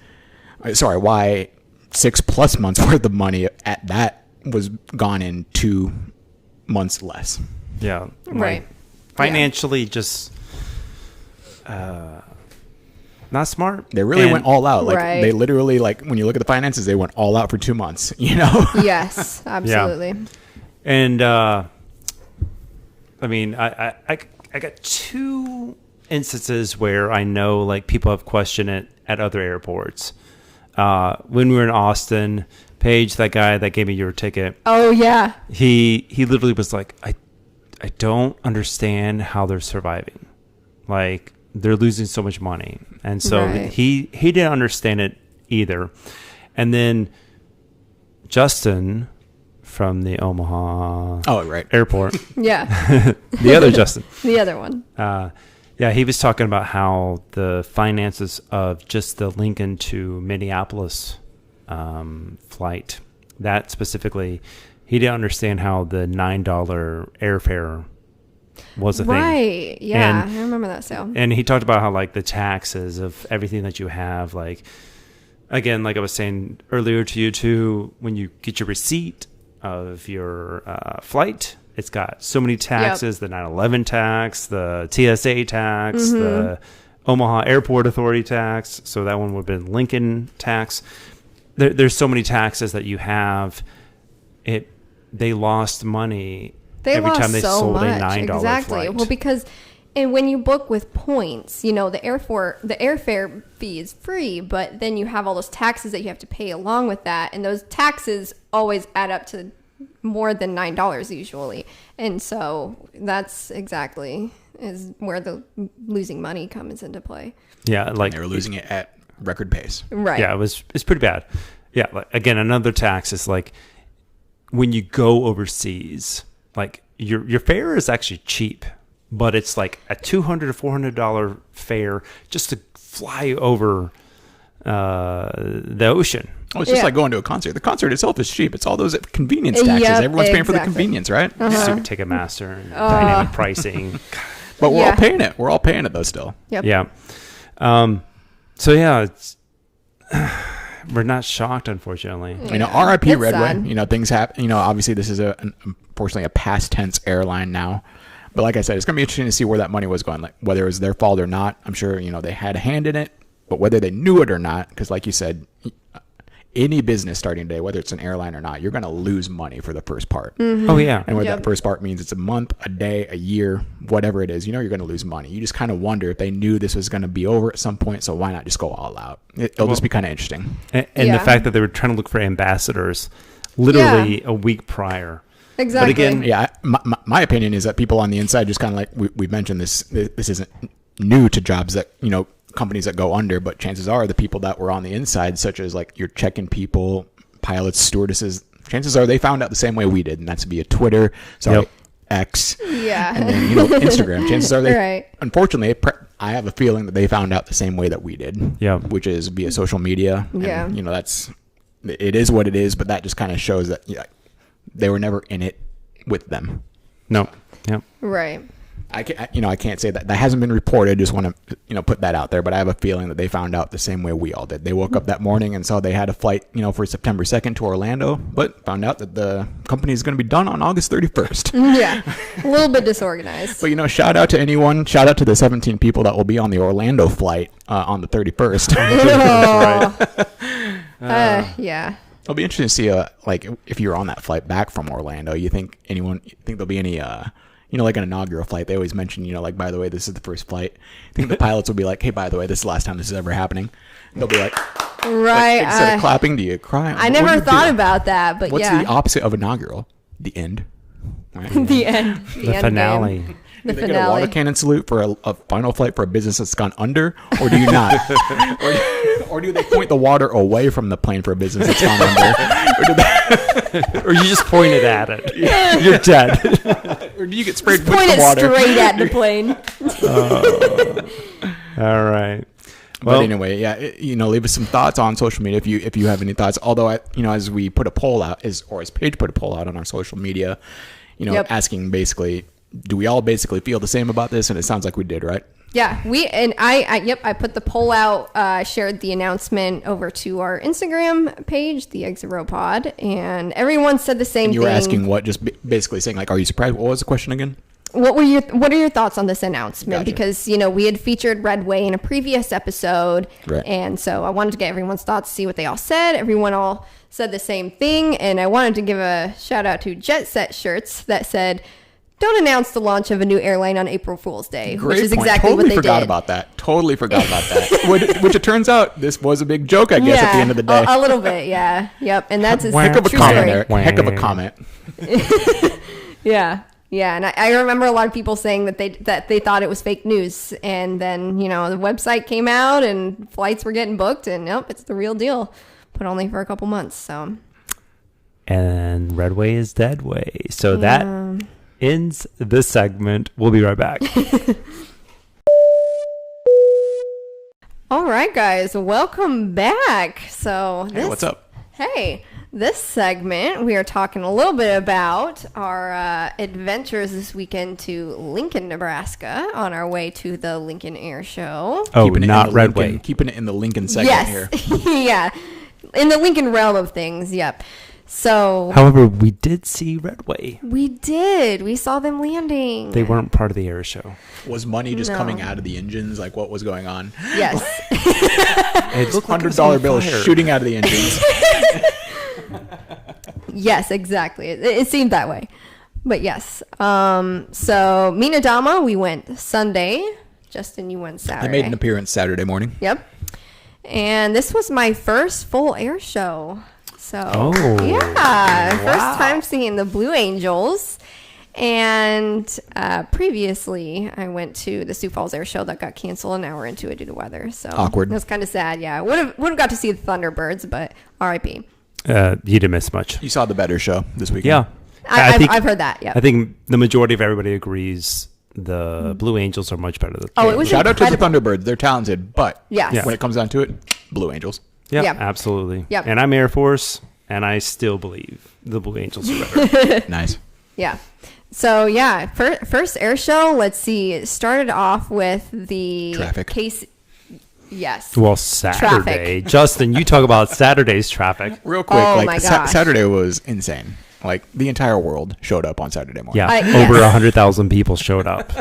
sorry, why 6+ months worth of money at that was gone in 2 months less. Yeah. Right. Financially, just not smart. They really And- went all out. Like Right. they literally, like when you look at the finances, they went all out for 2 months, you know? Yes, absolutely. And I mean, I got 2 instances where I know like people have questioned it at other airports. When we were in Austin, Paige, that guy that gave me your ticket, Oh yeah. he literally was like, I don't understand how they're surviving. Like they're losing so much money. And so Right. he didn't understand it either. And then Justin from the Omaha Oh, right. airport, Yeah. the other Justin, The other one. yeah, he was talking about how the finances of just the Lincoln to Minneapolis flight, that specifically, he didn't understand how the $9 airfare was a thing. Right. Yeah. And- I remember that sale. And he talked about how like the taxes of everything that you have, like again, like I was saying earlier to you too, when you get your receipt of your flight, it's got so many taxes: the 9/11 tax, the TSA tax, the Omaha Airport Authority tax. So that one would have been Lincoln tax. There's so many taxes that you have. They lost money. They every lost time they so sold much. a $9 exactly. flight. Well, because and when you book with points, you know the airfare fee is free, but then you have all those taxes that you have to pay along with that, and those taxes always add up to more than $9 usually, and so that's exactly is where the losing money comes into play. Yeah, like They were losing it at record pace. Right. Yeah, it's pretty bad. Yeah, like again, another tax is like when you go overseas, like your fare is actually cheap, but it's like a $200 to $400 fare just to fly over the ocean. Oh, it's just Yeah. like going to a concert. The concert itself is cheap. It's all those convenience taxes. Yep, Everyone's paying for the exactly. convenience, right? Stupid Ticketmaster and dynamic pricing. But we're all Yeah. paying it. We're all paying it though still. Yep. Yeah. So yeah, it's we're not shocked, unfortunately. You know, RIP It's Redway. sad. You know, things happen. You know, obviously this is unfortunately a past tense airline now. But like I said, it's going to be interesting to see where that money was going, like whether it was their fault or not. I'm sure, you know, they had a hand in it, but whether they knew it or not, because like you said, any business starting today, whether it's an airline or not, you're going to lose money for the first part. Oh, yeah. And what Yep. that first part means, it's a month, a day, a year, whatever it is, you know, you're going to lose money. You just kind of wonder if they knew this was going to be over at some point, so why not just go all out? It'll just be kind of interesting. And Yeah. the fact that they were trying to look for ambassadors literally a week prior. Exactly. But again, Yeah, my opinion is that people on the inside just kind of like we mentioned this isn't new to jobs that, you know, companies that go under, but chances are the people that were on the inside, such as like your check-in people, pilots, stewardesses, chances are they found out the same way we did, and that's via Twitter, X, Yeah. and then, you know, Instagram. Chances are they, Right. unfortunately, I have a feeling that they found out the same way that we did, Yeah. which is via social media. And, Yeah. you know, it is what it is, but that just kind of shows that they were never in it with them. No. Yep. Right. I can't say that hasn't been reported. Just want to, you know, put that out there. But I have a feeling that they found out the same way we all did. They woke up that morning and saw they had a flight, you know, for September 2nd to Orlando, but found out that the company is going to be done on August 31st. Yeah. A little bit disorganized. But, you know, shout out to anyone. Shout out to the 17 people that will be on the Orlando flight on the 31st. Yeah. It'll be interesting to see, like, if you're on that flight back from Orlando, you think there'll be any, you know, like an inaugural flight, they always mention, you know, like, by the way, this is the first flight. I think the pilots will be like, hey, by the way, this is the last time this is ever happening. And they'll be like, Right. instead of clapping, do you cry? I never thought about that, but What's yeah. the opposite of inaugural? The end. Right? The end. The end finale. game. Do The they get a water finale. cannon salute for a final flight for a business that's gone under, or do you not? or do they point the water away from the plane for a business that's gone under? Or you just pointed at it. You're dead. Or do you get sprayed with Point the it water? straight at the plane. All right. But Well, anyway, yeah, you know, leave us some thoughts on social media if you have any thoughts. Although, you know, as we put a poll out, as Paige put a poll out on our social media, you know, Yep. asking basically, do we all basically feel the same about this? And it sounds like we did, right? Yeah, I put the poll out, shared the announcement over to our Instagram page, the Exit Row Pod, and everyone said the same And you thing. were asking what, just basically saying like, are you surprised? What was the question again? What are your thoughts on this announcement? Gotcha. Because, you know, we had featured Redway in a previous episode, Right. and so I wanted to get everyone's thoughts, see what they all said. Everyone all said the same thing, and I wanted to give a shout out to Jet Set Shirts that said, "Don't announce the launch of a new airline on April Fool's Day," Great which is point. exactly Totally what they forgot did. about that. Totally forgot about that. Which it turns out this was a big joke, I guess, at the end of the day. A little bit, yeah. Yep, and that's a Heck of a true comment, story. Eric. Heck of a comment. Yeah. Yeah, and I remember a lot of people saying that they thought it was fake news, and then, you know, the website came out and flights were getting booked, and nope, it's the real deal, but only for a couple months. So and Redway is dead way. So that ends this segment. We'll be right back. all right, guys, welcome back. So Hey, what's up? Hey, this segment, we are talking a little bit about our adventures this weekend to Lincoln, Nebraska, on our way to the Lincoln Air Show. Oh, Keeping it in not the Redway. Lincoln- keeping it in the Lincoln segment here. Yes, yeah, in the Lincoln realm of things. Yep. So However, we did see Redway. we did. We saw them landing. They weren't part of the air show. Was money just No. coming out of the engines? Like, what was going on? Yes. It looked like it was $100 on bills fire. shooting out of the engines. Yes, exactly. It seemed that way. But yes. So me and Adama, we went Sunday. Justin, you went I Saturday. made an appearance Saturday morning. Yep. And this was my first full air show. So Oh, yeah, wow. first time seeing the Blue Angels. And previously, I went to the Sioux Falls Air Show that got canceled an hour into it due to weather. So Awkward. That's kind of sad. Yeah, would have got to see the Thunderbirds, but R.I.P. You didn't miss much. You saw the better show this weekend. Yeah. I've heard that. Yeah. I think the majority of everybody agrees the Blue Angels are much better than Oh, it was Shout out to the incredible. Thunderbirds. They're talented, but Yes. when it comes down to it, Blue Angels. Yeah, Yep. absolutely. Yep. And I'm Air Force, and I still believe the Blue Angels are better. Nice. Yeah. So yeah, first air show. Let's see. It started off with the Traffic. case. Yes. Well, Saturday. Traffic. Justin, you talk about Saturday's traffic. Real quick, Oh like my gosh. Saturday was insane. Like the entire world showed up on Saturday morning. Yeah, Yes. over 100,000 people showed up.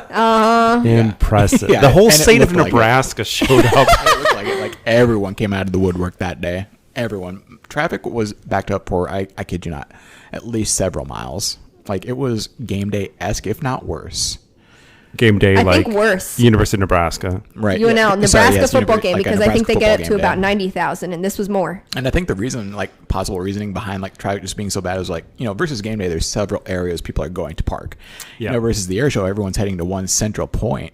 Impressive. Yeah, The whole and it state of looked like it. Nebraska showed up. It looked like it. Like everyone came out of the woodwork that day. Everyone. Traffic was backed up for, I kid you not, at least several miles. Like it was game day-esque, if not worse. Game day, I like think worse. University of Nebraska. Right. UNL, yeah. Nebraska Sorry, yes, football univer- game, like a because I think Nebraska they get football up to game about day. 90,000, and this was more. And I think the reason, like possible reasoning behind like traffic just being so bad is like, versus game day, there's several areas people are going to park. Yeah. Versus the air show, everyone's heading to one central point.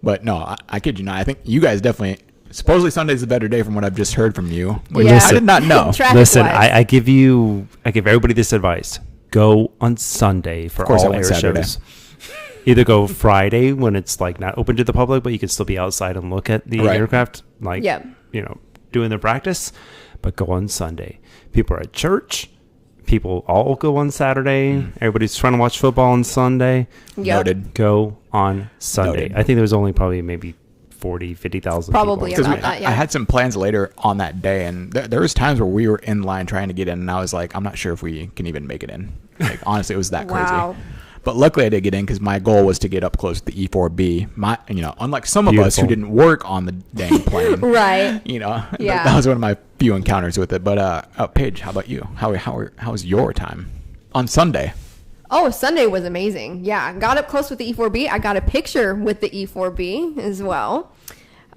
But no, I kid you not. I think you guys definitely, supposedly Sunday's a better day from what I've just heard from you. Which Yeah. I did not know. Traffic-wise. Listen, I give everybody this advice. Go on Sunday for course I all went air Saturday. shows. Either go Friday when it's like not open to the public, but you can still be outside and look at the Right. aircraft, like, Yep. doing their practice, but go on Sunday. People are at church. People all go on Saturday. Everybody's trying to watch football on Sunday. Yep. Noted. Go on Sunday. Noted. I think there was only probably maybe 40, 50,000 Probably people. about Because that, yeah. I had some plans later on that day, and there was times where we were in line trying to get in, and I was like, I'm not sure if we can even make it in. Like honestly, it was that Wow. crazy. But luckily, I did get in because my goal was to get up close to the E4B. Unlike some of us Beautiful. who didn't work on the dang plane, Right. Yeah. Yeah. That was one of my few encounters with it. But Paige, how about you? How was your time on Sunday? Oh, Sunday was amazing. Yeah, got up close with the E4B. I got a picture with the E4B as well.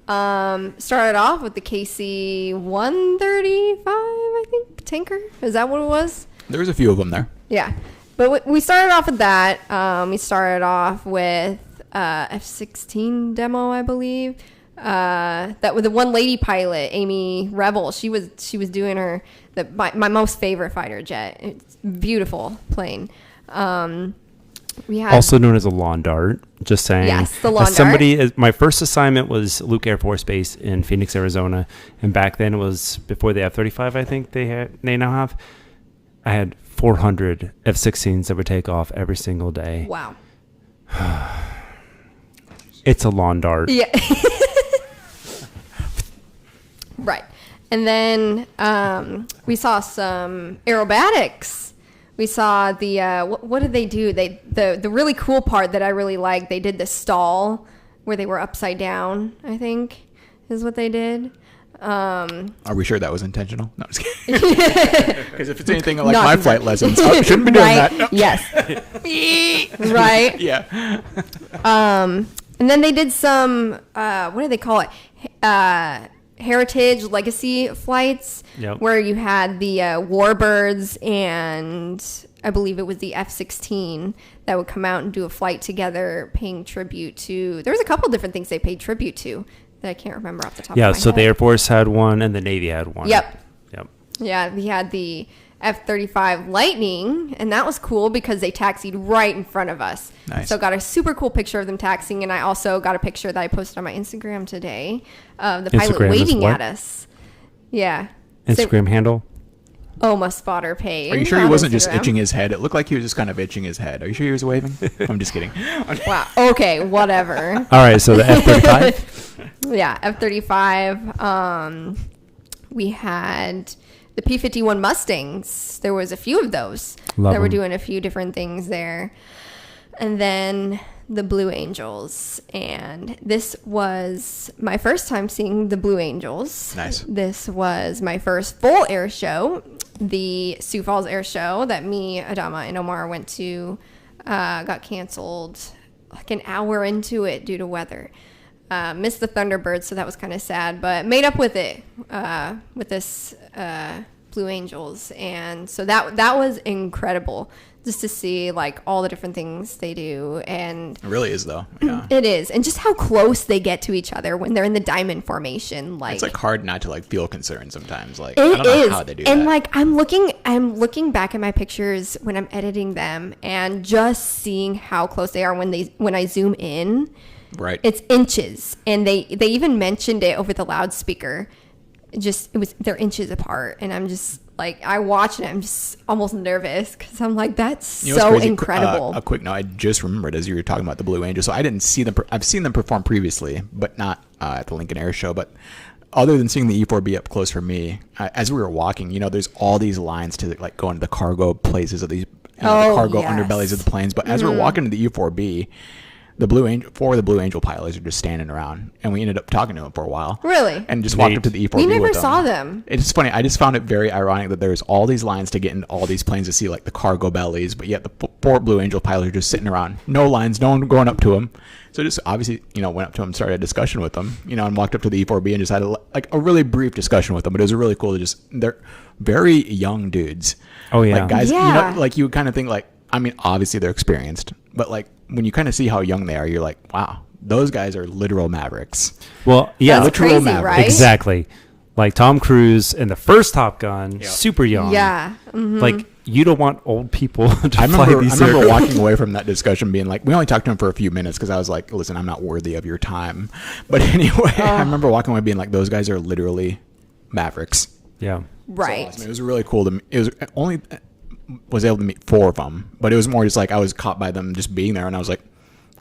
Started off with the KC 135, I think, tanker. Is that what it was? There was a few of them there. Yeah. But we started off with that. We started off with F-16 demo, I believe. That with the one lady pilot, Amy Rebel. She was doing my most favorite fighter jet. It's a beautiful plane. We had Also known as a lawn dart. Just saying. Yes, the lawn dart. My first assignment was Luke Air Force Base in Phoenix, Arizona, and back then it was before the F-35. I think they now have. I had 400 F-16s that would take off every single day. wow. It's a lawn dart. Yeah. Right. And then we saw some aerobatics. We saw the what did they do? The really cool part that I really liked. They did the stall where they were upside down, I think, is what they did. Are we sure that was intentional? No, I'm just kidding. Because if it's anything like Not my exactly. flight lessons, I shouldn't be doing Right? that. No. Yes. Right. Yeah. And then they did some what do they call it? Heritage legacy flights. Yep. Where you had the Warbirds and I believe it was the F-16 that would come out and do a flight together paying tribute to. There was a couple different things they paid tribute to that I can't remember off the top of my head. So the Air Force had one and the Navy had one. Yep. Yep. Yeah, we had the F-35 Lightning, and that was cool because they taxied right in front of us. Nice. So got a super cool picture of them taxiing, and I also got a picture that I posted on my Instagram today of the pilot Instagram is waving what? at us. Yeah. Instagram handle? Oma Spotter page. Are you sure he on wasn't just Instagram. itching his head? It looked like he was just kind of itching his head. Are you sure he was waving? I'm just kidding. Wow. Okay, whatever. All right, so the F-35? Yeah, F-35. We had the P-51 Mustangs. There was a few of those Love that were 'em. doing a few different things there. And then the Blue Angels. And this was my first time seeing the Blue Angels. Nice. This was my first full air show. The Sioux Falls Air Show that me, Adama, and Omar went to got canceled like an hour into it due to weather. Missed the Thunderbirds, so that was kind of sad, but made up with it with this Blue Angels. And so that was incredible just to see like all the different things they do. And It really is, though. Yeah. it is. And just how close they get to each other when they're in the diamond formation. Like It's like hard not to like feel concerned sometimes. Like I it don't know is. how they do and that. like I'm looking back at my pictures when I'm editing them and just seeing how close they are when I zoom in. Right. It's inches, and they even mentioned it over the loudspeaker. They're inches apart, and I'm just like, I watch it, I'm just almost nervous because I'm like, that's You know what's so crazy? incredible. A quick note, I just remembered as you were talking about the Blue Angels. So I didn't see them. I've seen them perform previously, but not at the Lincoln Air Show. But other than seeing the E4B up close for me, as we were walking, there's all these lines to like go into the cargo places of these the cargo underbellies of the planes. But as we're walking to the E4B, four of the Blue Angel pilots are just standing around, and we ended up talking to them for a while. Really? And just walked up to the E4B. We never with them. saw them. It's funny. I just found it very ironic that there's all these lines to get into all these planes to see like the cargo bellies, but yet the four Blue Angel pilots are just sitting around. No lines, no one going up to them. So just obviously, went up to them, started a discussion with them, and walked up to the E4B and just had a really brief discussion with them. But it was really cool to they're very young dudes. Oh yeah. Like guys, Yeah. like you kind of think like, I mean, obviously they're experienced, but like when you kind of see how young they are, you're like, wow, those guys are literal mavericks. Well, yeah. That's literal crazy, mavericks. right? Exactly. Like Tom Cruise in the first Top Gun, super young. Yeah. Mm-hmm. Like you don't want old people to I fly these remember aircraft. walking away from that discussion being like, we only talked to him for a few minutes because I was like, listen, I'm not worthy of your time. But anyway, I remember walking away being like, those guys are literally mavericks. Yeah. Right. So awesome. It was really cool to. It was only was able to meet four of them, but it was more just like I was caught by them just being there, and I was like,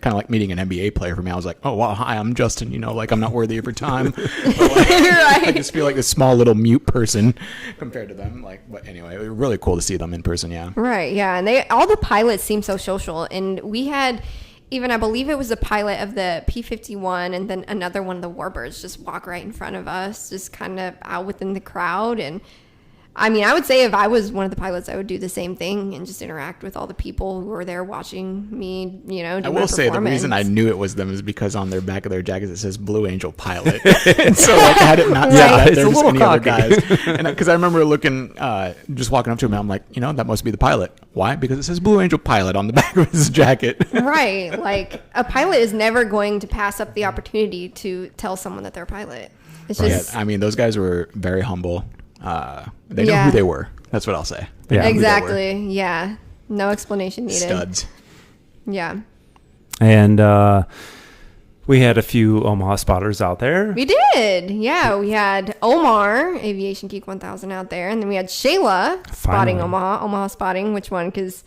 kind of like meeting an NBA player for me. I was like, oh wow, hi, I'm Justin. Like I'm not worthy of your time. But, like, Right. I just feel like this small little mute person compared to them. But anyway, it was really cool to see them in person. Yeah. Right, yeah, and all the pilots seem so social, and we had even I believe it was a pilot of the P-51, and then another one of the Warbirds just walk right in front of us, just kind of out within the crowd. And I mean, I would say if I was one of the pilots, I would do the same thing and just interact with all the people who were there watching me, do I my will say the performance. reason I knew it was them is because on their back of their jackets it says Blue Angel Pilot. And so like had it not said that, it's there a was little any other cocky. guys. And because I remember looking, just walking up to him, and I'm like, that must be the pilot. Why? Because it says Blue Angel Pilot on the back of his jacket. Right, like a pilot is never going to pass up the opportunity to tell someone that they're a pilot. It's just I mean, those guys were very humble. They know who they were. That's what I'll say. They Yeah. knew who they were. exactly, yeah, no explanation needed. Studs. Yeah, And we had a few Omaha spotters out there. we did. Yeah, we had Omar, Aviation Geek 1000 out there, and then we had Shayla spotting Finally. Omaha spotting. Which one? Because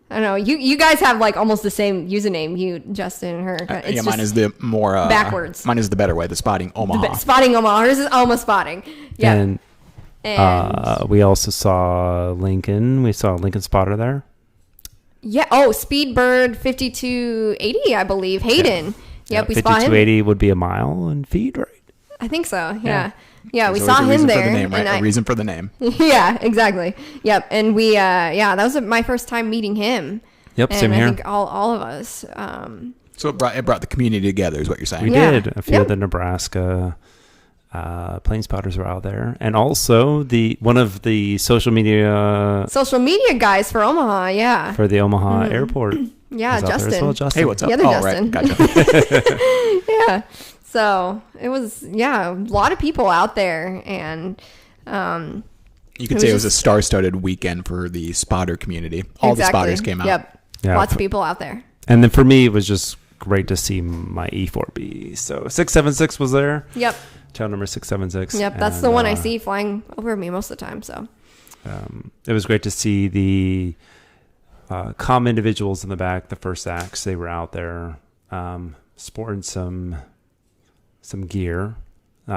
I don't know. You guys have like almost the same username. You, Justin, and her. It's Mine just is the more backwards. Mine is the better way. The spotting Omaha. spotting Omaha. Hers is Oma spotting. Yeah, And we also saw Lincoln. We saw a Lincoln spotter there. yeah. Oh, Speedbird 5280, I believe. Hayden. Yep, we spot him. 5280 would be a mile in feet, right? I think so. Yeah. Yeah, we There's saw always a him reason there. For the name, right? and A reason for the name. Yeah, exactly. Yep. And we, that was my first time meeting him. Yep, And same I here. think all of us. So it brought the community together, is what you're saying. We Yeah. did. A few of the Nebraska plane spotters were out there, and also one of the social media guys for Omaha. Yeah. for the Omaha airport. Yeah, was out there as Justin. well. Justin. Hey, what's up? The other oh, Justin. right. Gotcha. Yeah. So it was, a lot of people out there. And You could say it was a star-studded weekend for the spotter community. All the spotters came out. Yep. Yeah. Lots of people out there. And then for me, it was just great to see my E4B. So 676 was there. Yep. Channel number 676. Yep. That's the one I see flying over me most of the time. So It was great to see the comm individuals in the back, the first acts. They were out there sporting some gear,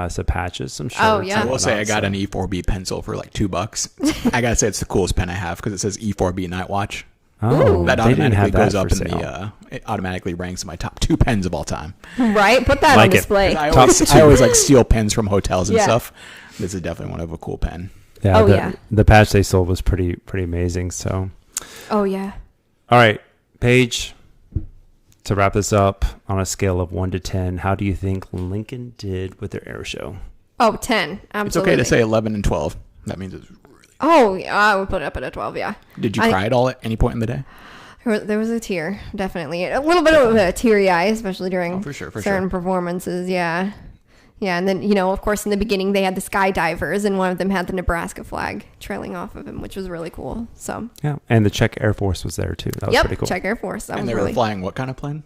some patches, some shirts. Oh, yeah. I will say I got an E4B pencil for like $2. I gotta say it's the coolest pen I have because it says E4B Night Watch. Oh, That they didn't automatically have that goes up for in sale. it automatically ranks in my top 2 pens of all time. right. Put that Like on it. display. I Top always two. like steal pens from hotels and Yeah. stuff. This is definitely one of a cool pen. Yeah, Oh, yeah. The patch they sold was pretty amazing. So, Oh, yeah. all right, Paige, to wrap this up on a scale of 1 to 10, how do you think Lincoln did with their air show? Oh, 10. Absolutely. It's okay to say 11 and 12. That means it's really. Oh, yeah, I would put it up at a 12, yeah. Did you cry at all at any point in the day? There was a tear, definitely. A little bit of a teary eye, especially during for sure. certain performances, yeah. Yeah, and then, of course, in the beginning, they had the skydivers, and one of them had the Nebraska flag trailing off of him, which was really cool. So, Yeah, and the Czech Air Force was there too. That was pretty cool. Czech Air Force. That And was they were really flying what kind of plane?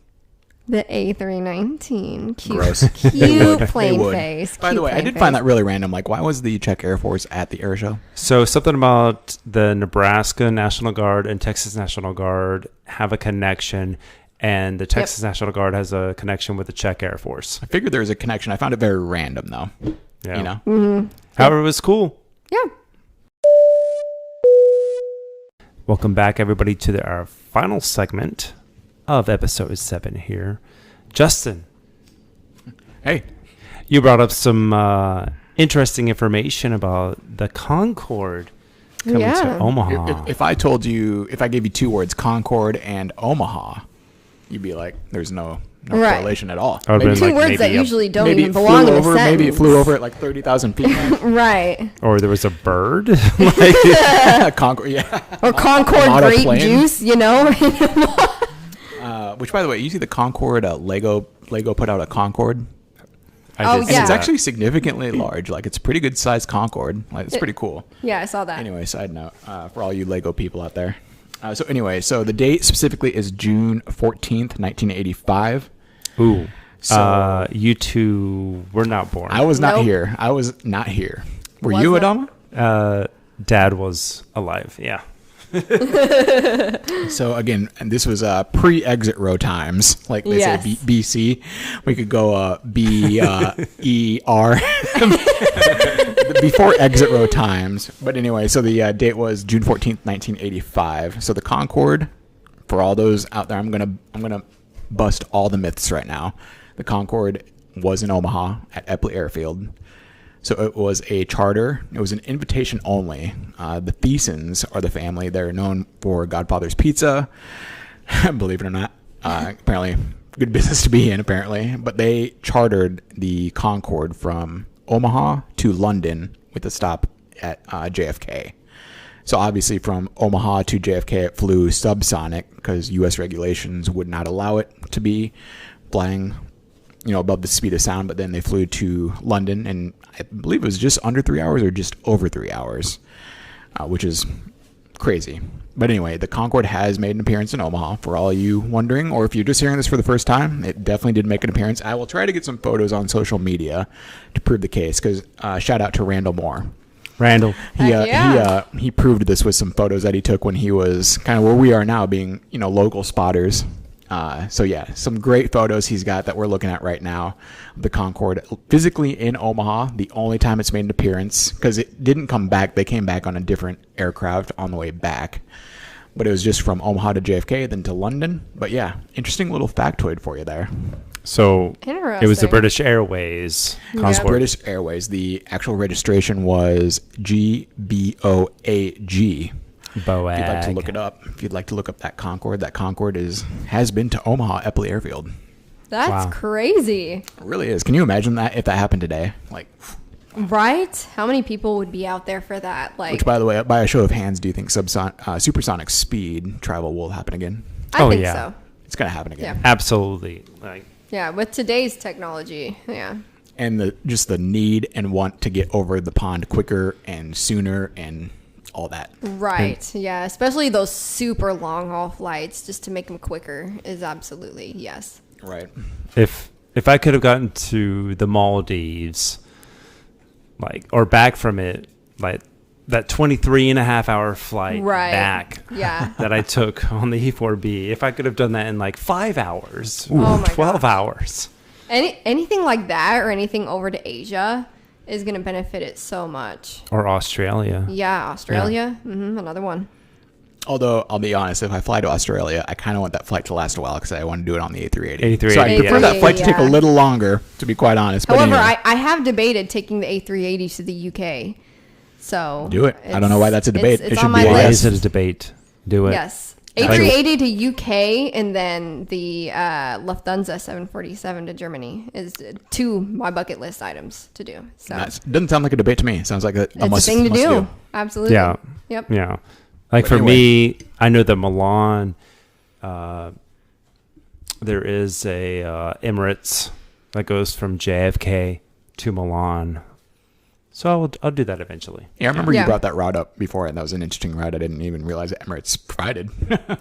the A319. Cute, Gross. cute They plane would. face. By the way, I did find that really random. Like, why was the Czech Air Force at the air show? So something about the Nebraska National Guard and Texas National Guard have a connection, and the Texas National Guard has a connection with the Czech Air Force. I figured there was a connection. I found it very random, though. Yeah. You know? Mm-hmm. However, it was cool. Yeah. Welcome back, everybody, to our final segment of episode 7 here. Justin, Hey. you brought up some interesting information about the Concorde coming to Omaha. If I told you, if I gave you 2 words, Concorde and Omaha, you'd be like, there's no Right. correlation at all. I would've been Two like, words that maybe usually don't maybe even it belong flew in a over, sentence. maybe it flew over at like 30,000 feet. Right. Or there was a bird. Concorde, yeah. Or Concorde Model grape plane. juice, you know? Which, by the way, you see the Concorde, Lego put out a Concorde. Oh, And yeah. it's actually significantly large. Like, it's a pretty good sized Concorde. Like, it's pretty cool. Yeah, I saw that. Anyway, side note for all you Lego people out there. So the date specifically is June 14th, 1985. Ooh. So- You two were not born. I was not Nope. here. I was not here. Were Was you, not. Adama? Dad was alive. Yeah. So again, and this was pre-exit row times, like they Yes. say BC. We could go BER before exit row times. But anyway, so the date was June 14th, 1985. So the Concorde, for all those out there, I'm gonna bust all the myths right now. The Concorde was in Omaha at Eppley Airfield. So it was a charter. It was an invitation only. The Thiessens are the family. They're known for Godfather's Pizza. Believe it or not. Apparently, good business to be in, apparently. But they chartered the Concorde from Omaha to London with a stop at JFK. So obviously from Omaha to JFK, it flew subsonic because U.S. regulations would not allow it to be flying above the speed of sound, but then they flew to London, and I believe it was just under 3 hours or just over 3 hours, which is crazy. But anyway, the Concorde has made an appearance in Omaha, for all you wondering, or if you're just hearing this for the first time, it definitely did make an appearance. I will try to get some photos on social media to prove the case, because shout out to Randall Moore. Randall. Heck yeah. He proved this with some photos that he took when he was kind of where we are now, being local spotters. So yeah, some great photos he's got that we're looking at right now. The Concorde physically in Omaha, the only time it's made an appearance, because it didn't come back. They came back on a different aircraft on the way back, but it was just from Omaha to JFK, then to London. But yeah, interesting little factoid for you there. So it was the Interesting. British Airways Yeah. Concorde. British Airways. The actual registration was GBOAG. Boag. If you'd like to look it up, if you'd like to look up that Concorde has been to Omaha Eppley Airfield. That's Wow. crazy. It really is. Can you imagine that if that happened today? Like, Right? How many people would be out there for that? Like, which, by the way, by a show of hands, do you think supersonic speed travel will happen again? I Oh, think yeah. so. It's going to happen again. Yeah. Absolutely. Like, Yeah, with today's technology. Yeah. And the need and want to get over the pond quicker and sooner and all that. Right. Yeah. Especially those super long haul flights, just to make them quicker, is absolutely yes. Right. if I could have gotten to the Maldives, or back from it, that 23 and a half hour flight Right. back Yeah. that I took on the E4B, if I could have done that in 5 hours, Oh my 12 gosh. hours. Anything like that or anything over to Asia is going to benefit it so much. Or Australia. Yeah. Australia. Another one. Although, I'll be honest, if I fly to Australia, I kind of want that flight to last a while because I want to do it on the A380. A380, So I prefer yeah. that flight to take a Yeah. little longer, to be quite honest. But However, anyway. I have debated taking the A380 to the UK. So Do it. I don't know why that's a debate. It's It should on my be a Why yes. list. is it a debate? Do it. Yes. Like- A380 to UK and then the Lufthansa 747 to Germany is 2 my bucket list items to do. So Doesn't sound like a debate to me. Sounds like a it's must, a thing to must do. Absolutely. Yeah. Yep. Yeah. But For anyway. me, I know that Milan, there is a Emirates that goes from JFK to Milan. So I'll do that eventually. Yeah, I remember Yeah. you brought that route up before, and that was an interesting route. I didn't even realize that Emirates provided.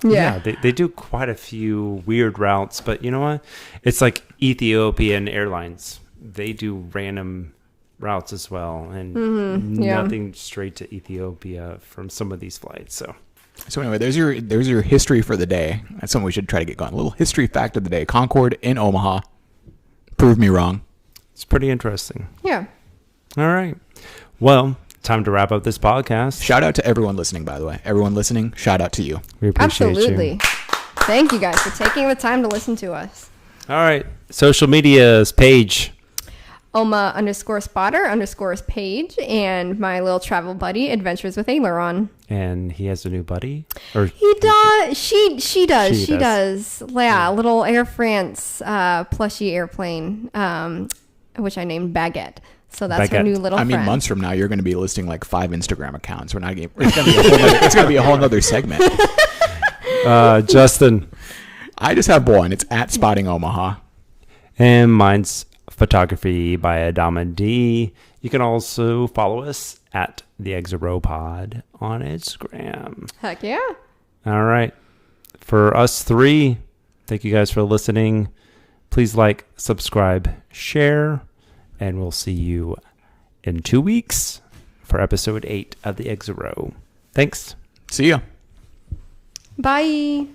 Yeah. They do quite a few weird routes, but you know what? It's like Ethiopian Airlines. They do random routes as well, and yeah. nothing straight to Ethiopia from some of these flights. So So anyway, there's your history for the day. That's something we should try to get going. A little history fact of the day. Concorde in Omaha. Prove me wrong. It's pretty interesting. Yeah. All right. Well, time to wrap up this podcast. Shout out to everyone listening, by the way. Everyone listening, shout out to you. We appreciate Absolutely. you. Thank you guys for taking the time to listen to us. All right. Social medias, Paige. Oma_spotter_page and my little travel buddy, Adventures with Aileron. And he has a new buddy? Or He does. She does. She She does. does. Yeah, a little Air France plushy airplane, which I named Baguette. So that's her Baguette. new little I mean, friend. months from now, you're going to be listing like 5 Instagram accounts. It's going to be a whole nother segment. Justin. I just have one. It's at Spotting Omaha. And mine's photography by Adama D. You can also follow us at the Pod on Instagram. Heck yeah. All right. For us three, thank you guys for listening. Please like, subscribe, share, and we'll see you in 2 weeks for episode 8 of the Exit Row. Thanks. See ya. Bye.